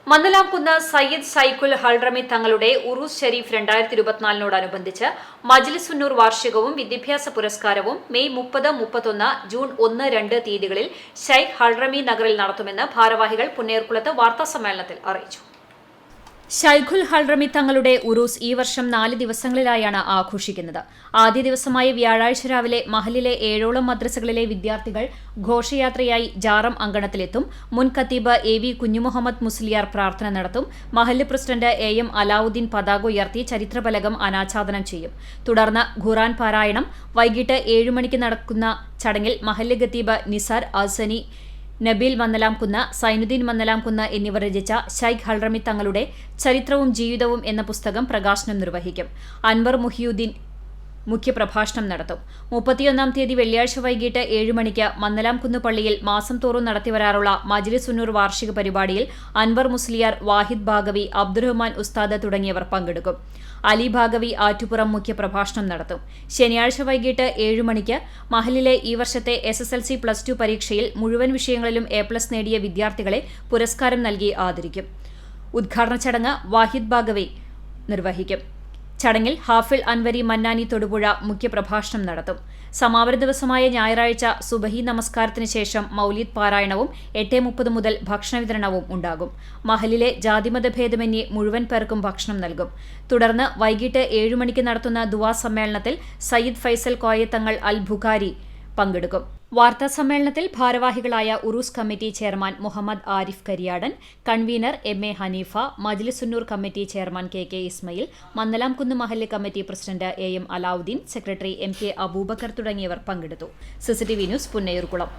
മന്ദലാംകുന്ന് സയ്യിദ് സൈഖുൽ ഹൾറമി തങ്ങളുടെ ഉറൂസ് ഷരീഫ് 2024 മജ്ലിസുന്നൂർ വാർഷികവും വിദ്യാഭ്യാസ പുരസ്കാരവും മെയ് 30, 31, ജൂൺ 1, 2 തീയതികളിൽ ശൈഖ് ഹൾറമി നഗറിൽ നടത്തുമെന്ന് ഭാരവാഹികൾ പുന്നയൂർകുളത്ത് വാർത്താസമ്മേളനത്തിൽ അറിയിച്ചു. ശൈഖുൽ ഹൾറമി തങ്ങളുടെ ഉറൂസ് ഈ വർഷം 4 ദിവസങ്ങളിലായാണ് ആഘോഷിക്കുന്നത്. ആദ്യ ദിവസമായ വ്യാഴാഴ്ച രാവിലെ മഹലിലെ 7ഓളം മദ്രസകളിലെ വിദ്യാർത്ഥികൾ ഘോഷയാത്രയായി ജാറം അങ്കണത്തിലെത്തും. മുൻ ഖത്തീബ് AV കുഞ്ഞുമുഹമ്മദ് മുസ്ലിയാർ പ്രാർത്ഥന നടത്തും. മഹല്ല് പ്രസിഡന്റ് AM അലാവുദ്ദീൻ പതാക ഉയർത്തി ചരിത്രഫലകം അനാച്ഛാദനം ചെയ്യും. തുടർന്ന് ഖുർആൻ പാരായണം. വൈകിട്ട് 7 മണിക്ക് നടക്കുന്ന ചടങ്ങിൽ മഹല്ല് ഖത്തീബ് നിസാർ അസനി, നബീൽ മന്ദലാംകുന്ന്, സൈനുദ്ദീൻ മന്ദലാംകുന്ന് എന്നിവർ രചിച്ച ശൈഖ് ഹൾറമി തങ്ങളുടെ ചരിത്രവും ജീവിതവും എന്ന പുസ്തകം പ്രകാശനം നിർവഹിക്കും. അൻവർ മുഹിയുദ്ദീൻ മുഖ്യപ്രഭാഷണം നടത്തും. 31-ാം തീയതി വെള്ളിയാഴ്ച വൈകിട്ട് 7 മണിക്ക് മന്ദലാംകുന്ന് പള്ളിയിൽ മാസം തോറും നടത്തിവരാറുള്ള മജ്ലിസുന്നൂർ വാർഷിക പരിപാടിയിൽ അൻവർ മുസ്ലിയാർ, വാഹിദ് ഭാഗവി, അബ്ദുറഹ്മാൻ ഉസ്താദ് തുടങ്ങിയവർ പങ്കെടുക്കും. അലി ഭാഗവി ആറ്റുപുറം മുഖ്യപ്രഭാഷണം നടത്തും. ശനിയാഴ്ച വൈകിട്ട് 7 മണിക്ക് മഹലിലെ ഈ വർഷത്തെ SSLC, +2 പരീക്ഷയിൽ മുഴുവൻ വിഷയങ്ങളിലും A+ നേടിയ വിദ്യാർത്ഥികളെ പുരസ്കാരം നൽകി ആദരിക്കും. ഉദ്ഘാടന ചടങ്ങ് വാഹിദ് ഭാഗവി നിർവഹിക്കും. ചടങ്ങിൽ ഹാഫിൽ അൻവരി മന്നാനി തൊടുപുഴ മുഖ്യപ്രഭാഷണം നടത്തും. സമാപന ദിവസമായ ഞായറാഴ്ച സുബഹി നമസ്കാരത്തിന് ശേഷം മൗലീദ് പാരായണവും 8:30 മുതൽ ഭക്ഷണ വിതരണവും ഉണ്ടാകും. മഹലിലെ ജാതിമതഭേദമന്യേ മുഴുവൻ പേർക്കും ഭക്ഷണം നൽകും. തുടർന്ന് വൈകിട്ട് 7 മണിക്ക് നടത്തുന്ന ദുആ സമ്മേളനത്തിൽ സയ്യിദ് ഫൈസൽ കോയത്തങ്ങൾ അൽ ബുഖാരി പങ്കെടുക്കും. വാർത്താസമ്മേളനത്തിൽ ഭാരവാഹികളായ Urs committee chairman Muhammad Arif Kariyadan, convener MA Haneefa, Majlisunnoor committee chairman KK Ismail, Mandalamkunnu മഹല്ല് committee president AM Alauddin, secretary MK Aboobacker തുടങ്ങിയവർ പങ്കെടുത്തു. CCTV news, Punnayurkulam.